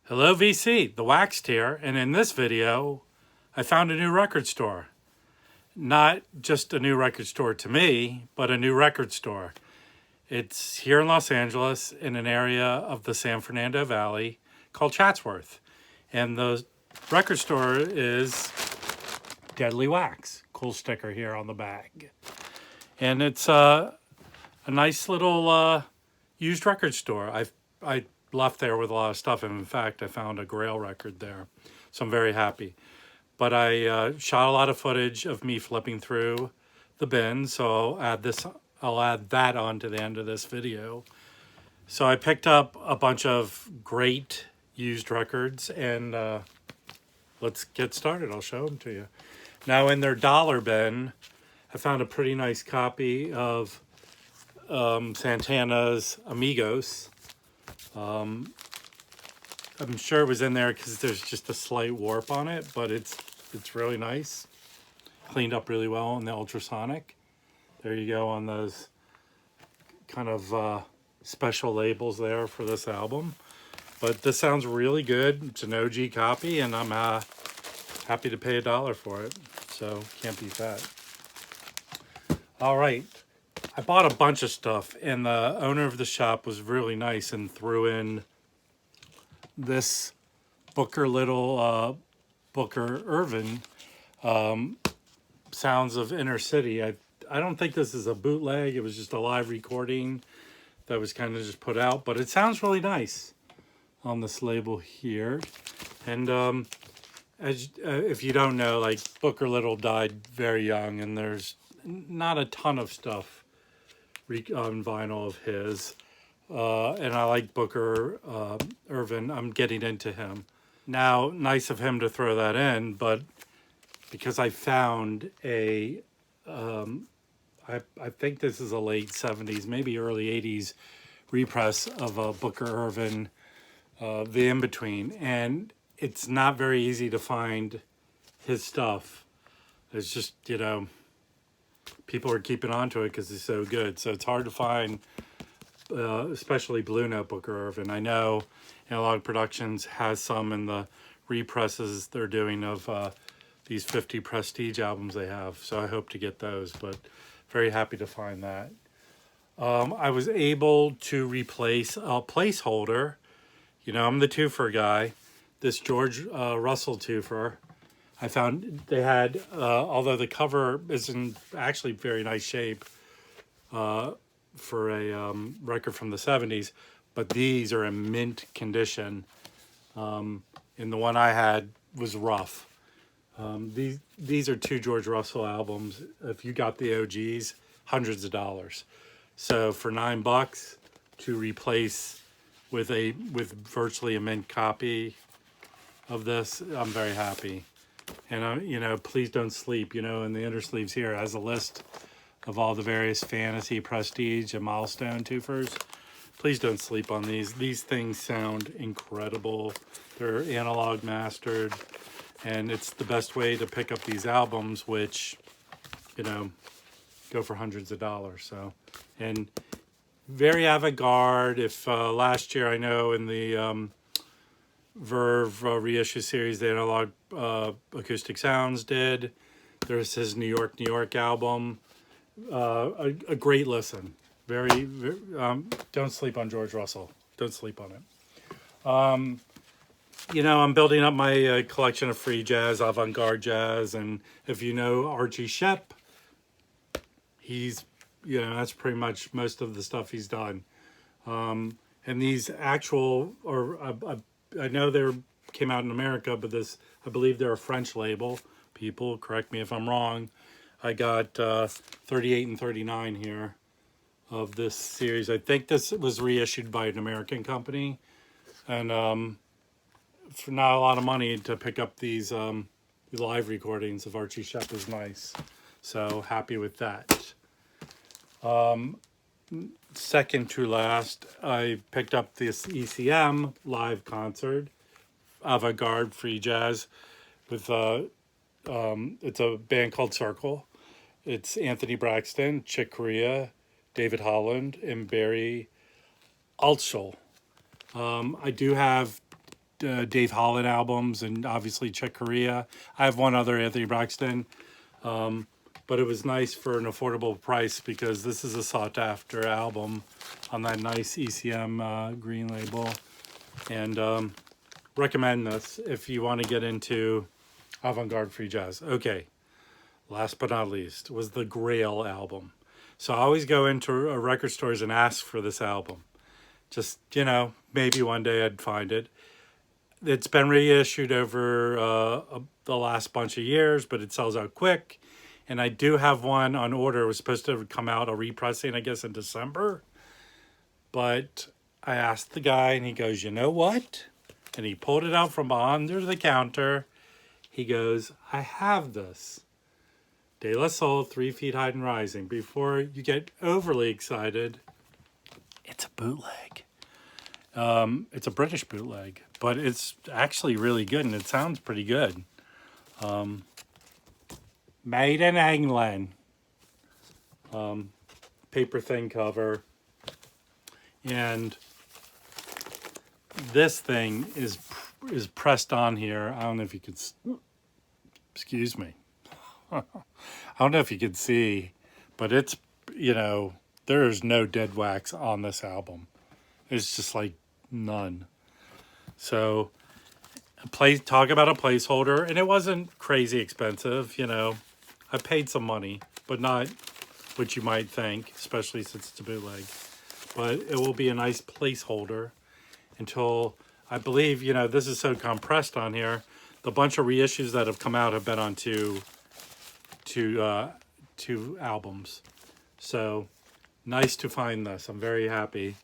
Hello VC, the Waxed here, and in this video, I found a new record store. Not just a new record store to me, but a new record store. It's here in Los Angeles in an area of the San Fernando Valley called Chatsworth. And the record store is Deadly Wax. Cool sticker here on the bag. And it's a nice little used record store. I left there with a lot of stuff, and in fact I found a Grail record there, so I'm very happy. But I shot a lot of footage of me flipping through the bin, so I'll add that on to the end of this video. So I picked up a bunch of great used records, and let's get started. I'll show them to you. Now, in their dollar bin, I found a pretty nice copy of Santana's Amigos. I'm sure it was in there because there's just a slight warp on it, but it's really nice. Cleaned up really well in the ultrasonic. There you go on those kind of special labels there for this album. But this sounds really good. It's an OG copy, and I'm happy to pay $1 for it. So can't beat that. All right. I bought a bunch of stuff, and the owner of the shop was really nice and threw in this Booker Irvin Sounds of Inner City. I don't think this is a bootleg. It was just a live recording that was kind of just put out, but it sounds really nice on this label here. And if you don't know, like, Booker Little died very young, and there's not a ton of stuff on vinyl of his, and I like Booker Irvin. I'm getting into him now. Nice of him to throw that in, but because I found a I think this is a late 70s, maybe early 80s repress of a Booker Irvin, The In-Between, and it's not very easy to find his stuff. It's just, people are keeping on to it because it's so good. So it's hard to find, especially Blue Note Booker Irvin. I know Analog Productions has some in the represses they're doing of these 50 Prestige albums they have. So I hope to get those, but very happy to find that. I was able to replace a placeholder. I'm the twofer guy. This George Russell twofer. I found they had, although the cover is in actually very nice shape for a record from the 70s, but these are in mint condition. And the one I had was rough. These are two George Russell albums. If you got the OGs, hundreds of dollars. So for $9 to replace with virtually a mint copy of this, I'm very happy. And, please don't sleep. In the inner sleeves here has a list of all the various Fantasy, Prestige, and Milestone twofers. Please don't sleep on these. These things sound incredible. They're analog mastered, and it's the best way to pick up these albums, which, go for hundreds of dollars. So, and very avant-garde. If last year, I know in the Verve reissue series, the Analog Acoustic Sounds did. There's his New York album. A great listen. Very don't sleep on George Russell. Don't sleep on it. I'm building up my collection of free jazz, avant-garde jazz, and if you know Archie Shepp, he's, that's pretty much most of the stuff he's done. And these actual, I know they came out in America, but I believe they're a French label. People, correct me if I'm wrong. I got 38 and 39 here of this series. I think this was reissued by an American company. And for not a lot of money to pick up these live recordings of Archie Shepp is nice. So happy with that. Second to last, I picked up this ECM live concert, avant-garde free jazz, with it's a band called Circle. It's Anthony Braxton, Chick Corea, David Holland, and Barry Altschul. I do have Dave Holland albums and obviously Chick Corea. I have one other Anthony Braxton, but it was nice for an affordable price because this is a sought after album on that nice ECM green label. And recommend this if you want to get into avant-garde free jazz. Okay, last but not least was the Grail album. So I always go into record stores and ask for this album. Just, maybe one day I'd find it. It's been reissued over the last bunch of years, but it sells out quick. And I do have one on order. It was supposed to come out, a repressing, I guess, in December. But I asked the guy, and he goes, you know what? And he pulled it out from under the counter. He goes, I have this. De La Soul, 3 Feet High and Rising. Before you get overly excited, it's a bootleg. It's a British bootleg, but it's actually really good, and it sounds pretty good. Made in England. Paper thin cover. And this thing is pressed on here. I don't know if you could... Excuse me. I don't know if you can see, but it's, there's no dead wax on this album. It's just like none. So, talk about a placeholder, and it wasn't crazy expensive, I paid some money, but not what you might think, especially since it's a bootleg. But it will be a nice placeholder until, I believe, this is so compressed on here. The bunch of reissues that have come out have been on two albums. So nice to find this. I'm very happy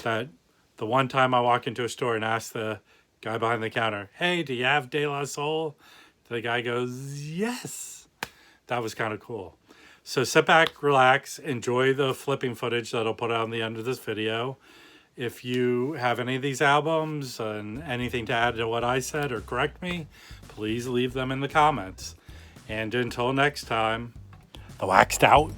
that the one time I walk into a store and ask the guy behind the counter, hey, do you have De La Soul? The guy goes, yes. That was kind of cool. So sit back, relax, enjoy the flipping footage that I'll put on the end of this video. If you have any of these albums and anything to add to what I said or correct me, please leave them in the comments. And until next time, the waxed out.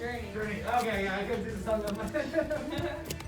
Journey. Journey. Okay, yeah, I couldn't see the sun.